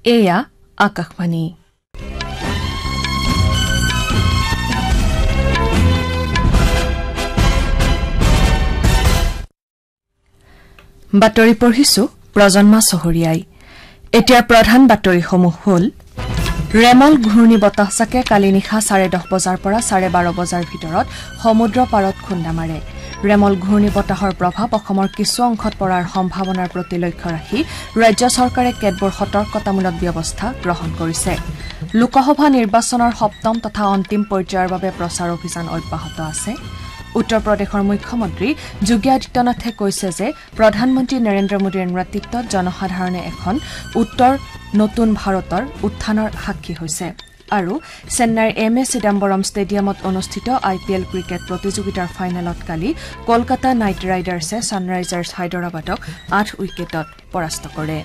এয়া আকাশবাণী। বাতৰি পঢ়িছো প্ৰজন্মা চহৰীয়াই। এতিয়া প্ৰধান বাতৰিসমূহ হ'ল ৰেমল ঘূৰ্ণী বতাহজাকে কালি নিশা 10:30 বজাৰ পৰা 12:30 বজাৰ ভিতৰত সমুদ্ৰ পাৰত খুন্দা মাৰে। ৰেমল ঘূৰ্ণী বতাহৰ প্ৰভাৱ অসমৰ কিছু অংশত পৰাৰ সম্ভাৱনাৰ প্ৰতি লক্ষ্য ৰাখি ৰাজ্য চৰকাৰে কেতবোৰ সতৰ্কতামূলক ব্যৱস্থা গ্ৰহণ কৰিছে। লোকসভা নিৰ্বাচনৰ সপ্তম তথা অন্তিম পৰ্যায়ৰ বাবে প্ৰচাৰ অভিযান অব্যাহত আছে। উত্তৰ প্ৰদেশৰ মুখ্যমন্ত্ৰী যোগী আদিত্যনাথে কৈছে যে প্ৰধানমন্ত্ৰী নৰেন্দ্ৰ মোদীৰ নেতৃত্বত জনসাধাৰণে এখন উত্তৰ নতুন ভাৰতৰ উত্থানৰ সাক্ষী হৈছে। আৰু চেন্নাইৰ এম.এ. চিদাম্বৰম ষ্টেডিয়ামত অনুষ্ঠিত IPL ক্ৰিকেট প্ৰতিযোগিতাৰ ফাইনেলত কালি কলকাতা নাইট ৰাইডাৰ্ছে ছানৰাইজাৰ্ছ হায়দৰাবাদক 8 উইকেটত পৰাস্ত কৰে।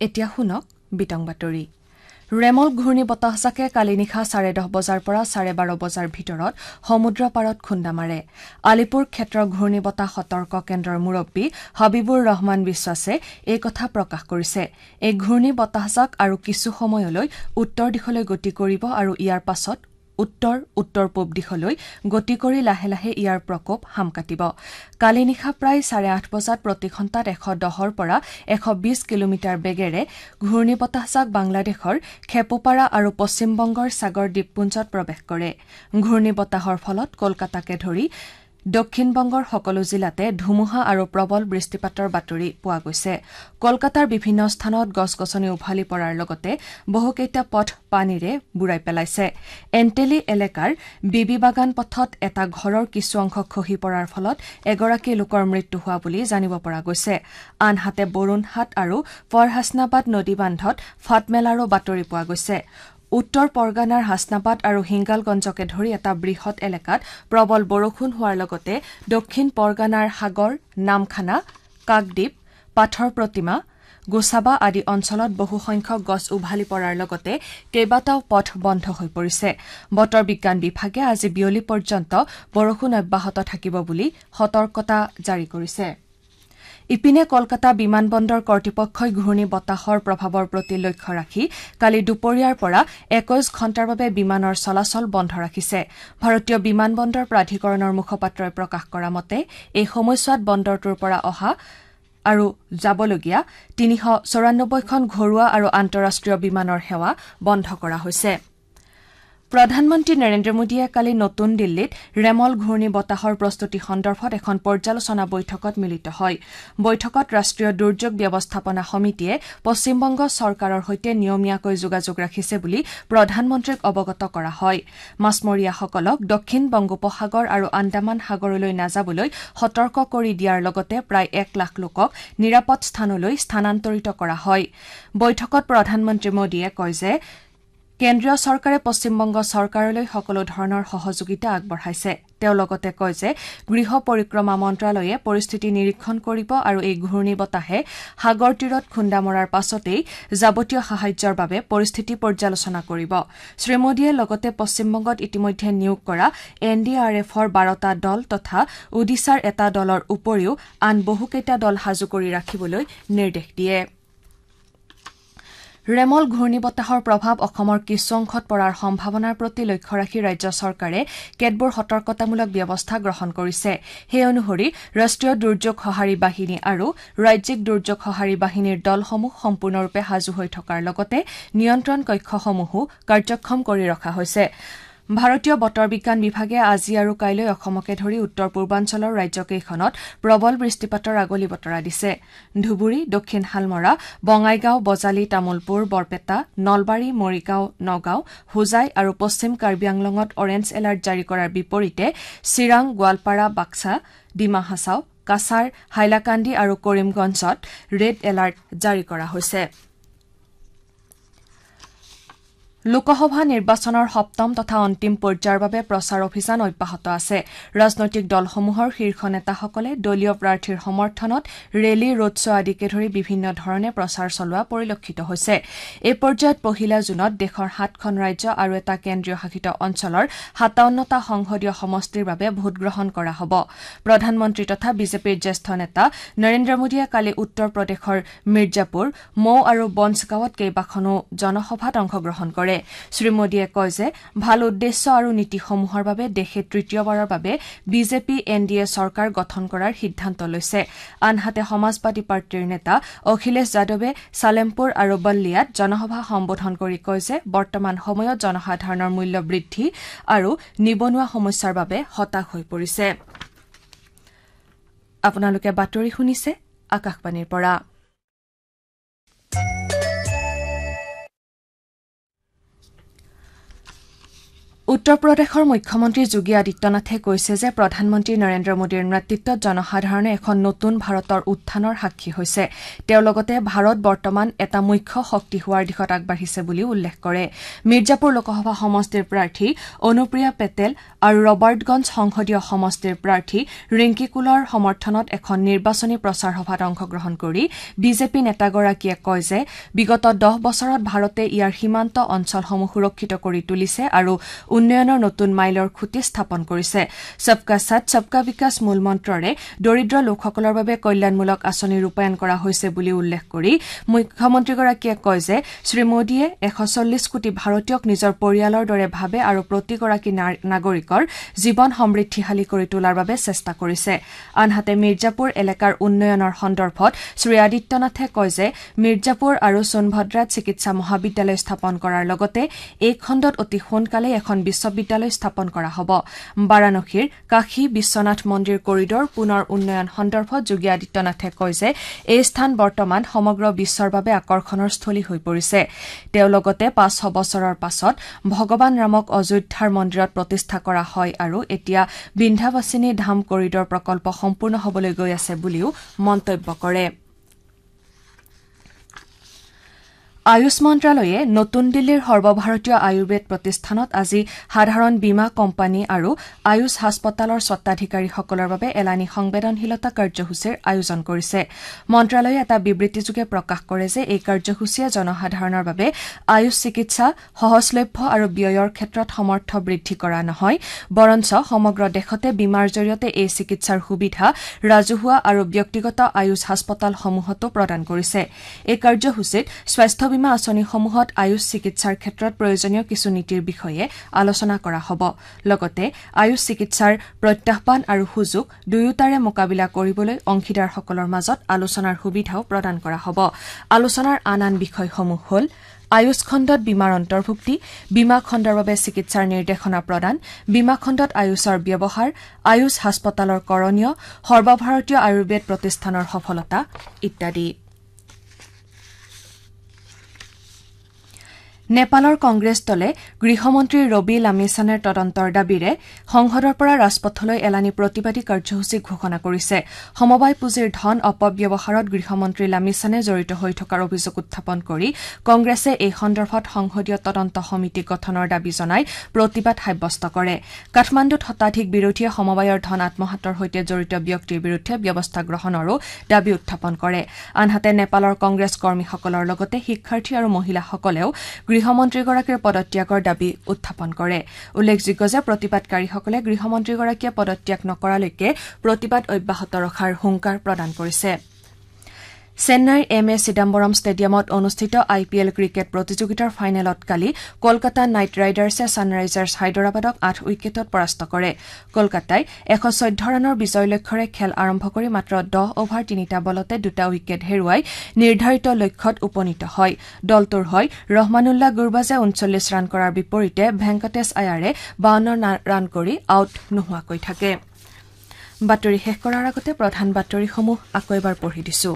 এতিয়া শুনক বিতং বাতৰি। ৰেমল ঘূৰ্ণী বতাহজাকে কালি নিশা 10:30 বজাৰ পৰা 12:30 বজাৰ ভিতৰত সমুদ্ৰ পাৰত খুন্দা মাৰে। আলিপুৰ ক্ষেত্ৰ ঘূৰ্ণী বতাহ সতৰ্ক কেন্দ্ৰৰ মুৰব্বী হাবিবুৰ ৰহমান বিশ্বাসে এই কথা প্ৰকাশ কৰিছে। এই ঘূৰ্ণী বতাহজাক আৰু কিছু সময়লৈ উত্তৰ দিশলৈ গতি কৰিব আৰু ইয়াৰ পাছত উত্তৰ পূব দিশলৈ গতি কৰি লাহে লাহে ইয়াৰ প্ৰকোপ হাম কাটিব। কালি নিশা প্ৰায় 8:30 বজাত প্ৰতি ঘণ্টাত 110ৰ পৰা 120 কিলোমিটাৰ বেগেৰে ঘূৰ্ণী বতাহজাক বাংলাদেশৰ খেপুপাৰা আৰু পশ্চিমবংগৰ সাগৰ দ্বীপপুঞ্জত প্ৰৱেশ কৰে। ঘূৰ্ণী বতাহৰ ফলত কলকাতাকে ধৰি দক্ষিণ বংগৰ সকলো জিলাতে ধুমুহা আৰু প্ৰবল বৃষ্টিপাতৰ বাতৰি পোৱা গৈছে। কলকাতাৰ বিভিন্ন স্থানত গছ-গছনি উভালি পৰাৰ লগতে বহুকেইটা পথ পানীৰে বুৰাই পেলাইছে। এণ্টেলি এলেকাৰ বিবি বাগান পথত এটা ঘৰৰ কিছু অংশ খহি পৰাৰ ফলত এগৰাকী লোকৰ মৃত্যু হোৱা বুলি জানিব পৰা গৈছে। আনহাতে বৰুণহাট আৰু ফৰহাছনাবাদ নদী বান্ধত ফাটমেলাৰো বাতৰি পোৱা গৈছে। উত্তৰ পৰগনাৰ হাছনাবাদ আৰু হিংগালগঞ্জকে ধৰি এটা বৃহৎ এলেকাত প্ৰবল বৰষুণ হোৱাৰ লগতে দক্ষিণ পৰগনাৰ সাগৰ, নামখানা, কাকদ্বীপ, পাথৰ প্ৰতিমা, গোচাবা আদি অঞ্চলত বহুসংখ্যক গছ উভালি পৰাৰ লগতে কেইবাটাও পথ বন্ধ হৈ পৰিছে। বতৰ বিজ্ঞান বিভাগে আজি বিয়লি পৰ্যন্ত বৰষুণ অব্যাহত থাকিব বুলি সতৰ্কতা জাৰি কৰিছে। ইপিনে কলকাতা বিমান বন্দৰ কৰ্তৃপক্ষই ঘূৰ্ণী বতাহৰ প্ৰভাৱৰ প্ৰতি লক্ষ্য ৰাখি কালি দুপৰীয়াৰ পৰা 21 ঘণ্টাৰ বাবে বিমানৰ চলাচল বন্ধ ৰাখিছে। ভাৰতীয় বিমান বন্দৰ প্ৰাধিকৰণৰ মুখপাত্ৰই প্ৰকাশ কৰা মতে এই সময়ছোৱাত বন্দৰটোৰ পৰা অহা আৰু যাবলগীয়া 394খন ঘৰুৱা আৰু আন্তঃৰাষ্ট্ৰীয় বিমানৰ সেৱা বন্ধ কৰা হৈছে। প্ৰধানমন্ত্ৰী নৰেন্দ্ৰ মোদীয়ে কালি নতুন দিল্লীত ৰেমল ঘূৰ্ণী বতাহৰ প্ৰস্তুতি সন্দৰ্ভত এখন পৰ্যালোচনা বৈঠকত মিলিত হয়। বৈঠকত ৰাষ্ট্ৰীয় দুৰ্যোগ ব্যৱস্থাপনা সমিতিয়ে পশ্চিমবংগ চৰকাৰৰ সৈতে নিয়মীয়াকৈ যোগাযোগ ৰাখিছে বুলি প্ৰধানমন্ত্ৰীক অৱগত কৰা হয়। মাছমৰীয়াসকলক দক্ষিণ বংগোপসাগৰ আৰু আন্দামান সাগৰলৈ নাযাবলৈ সতৰ্ক কৰি দিয়াৰ লগতে প্ৰায় 1 লাখ লোকক নিৰাপদ স্থানলৈ স্থানান্তৰিত কৰা হয়। বৈঠকত প্ৰধানমন্ত্ৰী মোদীয়ে কয় যে কেন্দ্ৰীয় চৰকাৰে পশ্চিমবংগ চৰকাৰলৈ সকলো ধৰণৰ সহযোগিতা আগবঢ়াইছে। তেওঁ লগতে কয় যে গৃহ পৰিক্ৰমা মন্ত্ৰালয়ে পৰিস্থিতি নিৰীক্ষণ কৰিব আৰু এই ঘূৰ্ণী বতাহে সাগৰ তীৰত খুন্দা মৰাৰ পাছতেই যাৱতীয় সাহায্যৰ বাবে পৰিস্থিতি পৰ্যালোচনা কৰিব। শ্ৰীমোদীয়ে লগতে পশ্চিমবংগত ইতিমধ্যে নিয়োগ কৰা NDRFৰ 12টা দল তথা ওডিশাৰ এটা দলৰ উপৰিও আন বহুকেইটা দল সাজু কৰি ৰাখিবলৈ নিৰ্দেশ দিয়ে। ৰেমল ঘূৰ্ণী বতাহৰ প্ৰভাৱ অসমৰ কিছু অংশত পৰাৰ সম্ভাৱনাৰ প্ৰতি লক্ষ্য ৰাখি ৰাজ্য চৰকাৰে কেতবোৰ সতৰ্কতামূলক ব্যৱস্থা গ্ৰহণ কৰিছে। সেই অনুসৰি ৰাষ্ট্ৰীয় দুৰ্যোগ সঁহাৰি বাহিনী আৰু ৰাজ্যিক দুৰ্যোগ সঁহাৰি বাহিনীৰ দলসমূহ সম্পূৰ্ণৰূপে সাজু হৈ থকাৰ লগতে নিয়ন্ত্ৰণ কক্ষসমূহো কাৰ্যক্ষম কৰি ৰখা হৈছে। ভাৰতীয় বতৰ বিজ্ঞান বিভাগে আজি আৰু কাইলৈ অসমকে ধৰি উত্তৰ পূৰ্বাঞ্চলৰ ৰাজ্যকেইখনত প্ৰবল বৃষ্টিপাতৰ আগলি বতৰা দিছে। ধুবুৰী, দক্ষিণ শালমৰা, বঙাইগাঁও, বজালী, তামুলপুৰ, বৰপেটা, নলবাৰী, মৰিগাঁও, নগাঁও, হোজাই আৰু পশ্চিম কাৰ্বি আংলঙত অৰেঞ্জ এলাৰ্ট জাৰি কৰাৰ বিপৰীতে চিৰাং, গোৱালপাৰা, বাক্সা, ডিমা হাছাও, কাছাৰ, হাইলাকান্দি আৰু কৰিমগঞ্জত ৰেড এলাৰ্ট জাৰি কৰা হৈছে। লোকসভা নিৰ্বাচনৰ সপ্তম তথা অন্তিম পৰ্যায়ৰ বাবে প্ৰচাৰ অভিযান অব্যাহত আছে ৰাজনৈতিক দলসমূহৰ শীৰ্ষ নেতাসকলে দলীয় প্ৰাৰ্থীৰ সমৰ্থনত ৰেলী ৰোড শ্ব' আদিকে ধৰি বিভিন্ন ধৰণে প্ৰচাৰ চলোৱা পৰিলক্ষিত হৈছে এই পৰ্যায়ত পহিলা জুনত দেশৰ 7খন ৰাজ্য আৰু এটা কেন্দ্ৰীয় শাসিত অঞ্চলৰ 57টা সংসদীয় সমষ্টিৰ বাবে ভোটগ্ৰহণ কৰা হ'ব প্ৰধানমন্ত্ৰী তথা বিজেপিৰ জ্যেষ্ঠ নেতা নৰেন্দ্ৰ মোদীয়ে কালি উত্তৰ প্ৰদেশৰ মিৰ্জাপুৰ মৌ আৰু বনছগাঁৱত কেইবাখনো জনসভাত অংশগ্ৰহণ কৰে শ্ৰীমোদীয়ে কয় যে ভাল উদ্দেশ্য আৰু নীতিসমূহৰ বাবে দেশে তৃতীয়বাৰৰ বাবে বিজেপি এনডিএ চৰকাৰ গঠন কৰাৰ সিদ্ধান্ত লৈছে আনহাতে সমাজবাদী পাৰ্টিৰ নেতা অখিলেশ যাদৱে সালেমপুৰ আৰু বল্লিয়াত জনসভা সম্বোধন কৰি কয় যে বৰ্তমান সময়ত জনসাধাৰণৰ মূল্য বৃদ্ধি আৰু নিবনুৱা সমস্যাৰ বাবে হতাশ হৈ পৰিছে আপোনালোকে বাতৰি শুনিছে আকাশবাণীৰ পৰা উত্তৰ প্ৰদেশৰ মুখ্যমন্ত্ৰী যোগী আদিত্যনাথে কৈছে যে প্ৰধানমন্ত্ৰী নৰেন্দ্ৰ মোদীৰ নেতৃত্বত জনসাধাৰণে এখন নতুন ভাৰতৰ উত্থানৰ সাক্ষী হৈছে তেওঁ লগতে ভাৰত বৰ্তমান এটা মুখ্য শক্তি হোৱাৰ দিশত আগবাঢ়িছে বুলি উল্লেখ কৰে মিৰ্জাপুৰ লোকসভা সমষ্টিৰ প্ৰাৰ্থী অনুপ্ৰিয়া পেটেল আৰু ৰবাৰ্টগঞ্জ সংসদীয় সমষ্টিৰ প্ৰাৰ্থী ৰিংকি কুলৰ সমৰ্থনত এখন নিৰ্বাচনী প্ৰচাৰ সভাত অংশগ্ৰহণ কৰি বিজেপি নেতাগৰাকীয়ে কয় যে বিগত 10 বছৰত ভাৰতে ইয়াৰ সীমান্ত অঞ্চলসমূহ সুৰক্ষিত কৰি তুলিছে আৰু উন্নয়নৰ নতুন মাইলৰ খুঁটি স্থাপন কৰিছে সবকা সাথ সবকা বিকাশ মূল মন্ত্ৰৰে দৰিদ্ৰ লোকসকলৰ বাবে কল্যাণমূলক আঁচনি ৰূপায়ণ কৰা হৈছে বুলি উল্লেখ কৰি মুখ্যমন্ত্ৰীগৰাকীয়ে কয় যে শ্ৰীমোদীয়ে 140 কোটি ভাৰতীয়ক নিজৰ পৰিয়ালৰ দৰে ভাবে আৰু প্ৰতিগৰাকী নাগৰিকৰ জীৱন সমৃদ্ধিশালী কৰি তোলাৰ বাবে চেষ্টা কৰিছে আনহাতে মিৰ্জাপুৰ এলেকাৰ উন্নয়নৰ সন্দৰ্ভত শ্ৰী আদিত্যনাথে কয় যে মিৰ্জাপুৰ আৰু সোনভদ্ৰাত চিকিৎসা মহাবিদ্যালয় স্থাপন কৰাৰ লগতে এই খণ্ডত অতি সোনকালে এখন বিশ্ববিদ্যালয় স্থাপন কৰা হ'ব বাৰাণসীৰ কাশী বিশ্বনাথ মন্দিৰ কৰিডৰ পুনৰ উন্নয়ন সন্দৰ্ভত যোগী আদিত্যনাথে কয় যে এই স্থান বৰ্তমান সমগ্ৰ বিশ্বৰ বাবে আকৰ্ষণৰ স্থলী হৈ পৰিছে তেওঁ লগতে 500 বছৰৰ পাছত ভগৱান ৰামক অযোধ্যাৰ মন্দিৰত প্ৰতিষ্ঠা কৰা হয় আৰু এতিয়া বিন্ধ্যাবাসিনী ধাম কৰিডৰ প্ৰকল্প সম্পূৰ্ণ হ'বলৈ গৈ আছে বুলিও মন্তব্য কৰে আয়ুষ মন্ত্ৰালয়ে নতুন দিল্লীৰ সৰ্বভাৰতীয় আয়ুৰ্বেদ প্ৰতিষ্ঠানত আজি সাধাৰণ বীমা কোম্পানী আৰু আয়ুষ হাস্পতালৰ স্বত্বাধিকাৰীসকলৰ বাবে এলানি সংবেদনশীলতা কাৰ্যসূচীৰ আয়োজন কৰিছে মন্ত্ৰালয়ে এটা বিবৃতিযোগে প্ৰকাশ কৰে যে এই কাৰ্যসূচীয়ে জনসাধাৰণৰ বাবে আয়ুষ চিকিৎসা সহজলভ্য আৰু ব্যয়ৰ ক্ষেত্ৰত সমৰ্থ বৃদ্ধি কৰা নহয় বৰঞ্চ সমগ্ৰ দেশতে বীমাৰ জৰিয়তে এই চিকিৎসাৰ সুবিধা ৰাজহুৱা আৰু ব্যক্তিগত আয়ুষ হাস্পতালসমূহতো প্ৰদান কৰিছে এই কাৰ্যসূচীত স্বাস্থ্য বীমা আঁচনিসমূহত আয়ুষ চিকিৎসাৰ ক্ষেত্ৰত প্ৰয়োজনীয় কিছু নীতিৰ বিষয়ে আলোচনা কৰা হ'ব লগতে আয়ুষ চিকিৎসাৰ প্ৰত্যাহ্বান আৰু সুযোগ দুয়োটাৰে মোকাবিলা কৰিবলৈ অংশীদাৰসকলৰ মাজত আলোচনাৰ সুবিধাও প্ৰদান কৰা হ'ব আলোচনাৰ আন বিষয়সমূহ হ'ল আয়ুষ খণ্ডত বীমাৰ অন্তৰ্ভুক্তি বীমা খণ্ডৰ বাবে চিকিৎসাৰ নিৰ্দেশনা প্ৰদান বীমা খণ্ডত আয়ুষৰ ব্যৱহাৰ আয়ুষ হাস্পতালৰ কৰণীয় সৰ্বভাৰতীয় আয়ুৰ্বেদ প্ৰতিষ্ঠানৰ সফলতা ইত্যাদি নেপালৰ কংগ্ৰেছ দলে গৃহমন্ত্ৰী ৰবি লামিছানেৰ তদন্তৰ দাবীৰে সংসদৰ পৰা ৰাজপথলৈ এলানি প্ৰতিবাদী কাৰ্যসূচী ঘোষণা কৰিছে সমবায় পুঁজিৰ ধন অপব্যৱহাৰত গৃহমন্ত্ৰী লামিছানে জড়িত হৈ থকাৰ অভিযোগ উত্থাপন কৰি কংগ্ৰেছে এই সন্দৰ্ভত সংসদীয় তদন্ত সমিতি গঠনৰ দাবী জনাই প্ৰতিবাদ সাব্যস্ত কৰে কাঠমাণ্ডুত শতাধিক বিৰোধীয়ে সমবায়ৰ ধন আত্মসাতৰ সৈতে জড়িত ব্যক্তিৰ বিৰুদ্ধে ব্যৱস্থা গ্ৰহণৰো দাবী উত্থাপন কৰে আনহাতে নেপালৰ কংগ্ৰেছ কৰ্মীসকলৰ লগতে শিক্ষাৰ্থী আৰু মহিলাসকলেও গৃহমন্ত্ৰীগৰাকীৰ পদত্যাগৰ দাবী উত্থাপন কৰে উল্লেখযোগ্য যে প্ৰতিবাদকাৰীসকলে গৃহমন্ত্ৰীগৰাকীয়ে পদত্যাগ নকৰালৈকে প্ৰতিবাদ অব্যাহত ৰখাৰ হুংকাৰ প্ৰদান কৰিছে চেন্নাইৰ এম এ চিদাম্বৰম ষ্টেডিয়ামত অনুষ্ঠিত আইপিএল ক্ৰিকেট প্ৰতিযোগিতাৰ ফাইনেলত কালি কলকাতা নাইট ৰাইডাৰ্ছে ছানৰাইজাৰ্ছ হায়দৰাবাদক 8 উইকেটত পৰাস্ত কৰে কলকাতাই 114 ৰানৰ বিজয় লক্ষ্যৰে খেল আৰম্ভ কৰি মাত্ৰ 10 অভাৰ 3টা বলতে 2টা উইকেট হেৰুৱাই নিৰ্ধাৰিত লক্ষ্যত উপনীত হয় দলটোৰ হৈ ৰহমানুল্লাহ গুৰবাজে 39 ৰান কৰাৰ বিপৰীতে ভেংকটেশ আয়াৰে 52 ৰান কৰি আউট নোহোৱাকৈ থাকে বাতৰি শেষ কৰাৰ আগতে প্ৰধান বাতৰিসমূহ আকৌ এবাৰ পঢ়ি দিছো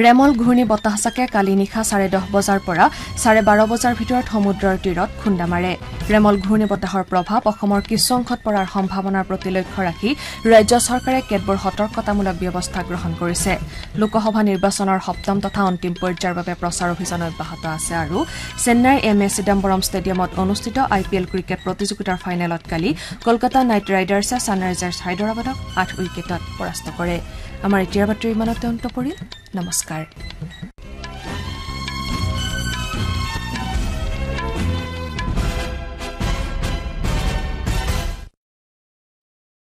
ৰেমল ঘূৰ্ণী বতাহজাকে কালি নিশা 10:30 বজাৰ পৰা 12:30 বজাৰ ভিতৰত সমুদ্ৰৰ তীৰত খুন্দা মাৰে ৰেমল ঘূৰ্ণী বতাহৰ প্ৰভাৱ অসমৰ কিছু অংশত পৰাৰ সম্ভাৱনাৰ প্ৰতি লক্ষ্য ৰাখি ৰাজ্য চৰকাৰে কেতবোৰ সতৰ্কতামূলক ব্যৱস্থা গ্ৰহণ কৰিছে লোকসভা নিৰ্বাচনৰ সপ্তম তথা অন্তিম পৰ্যায়ৰ বাবে প্ৰচাৰ অভিযান অব্যাহত আছে আৰু চেন্নাইৰ এম.এ. চিদাম্বৰম ষ্টেডিয়ামত অনুষ্ঠিত IPL ক্ৰিকেট প্ৰতিযোগিতাৰ ফাইনেলত কালি কলকাতা নাইট ৰাইডাৰ্ছে ছানৰাইজাৰ্ছ হায়দৰাবাদক 8 উইকেটত পৰাস্ত কৰে আমাৰ এতিয়াৰ বাতৰি ইমানতে অন্ত পৰিল নমস্কাৰ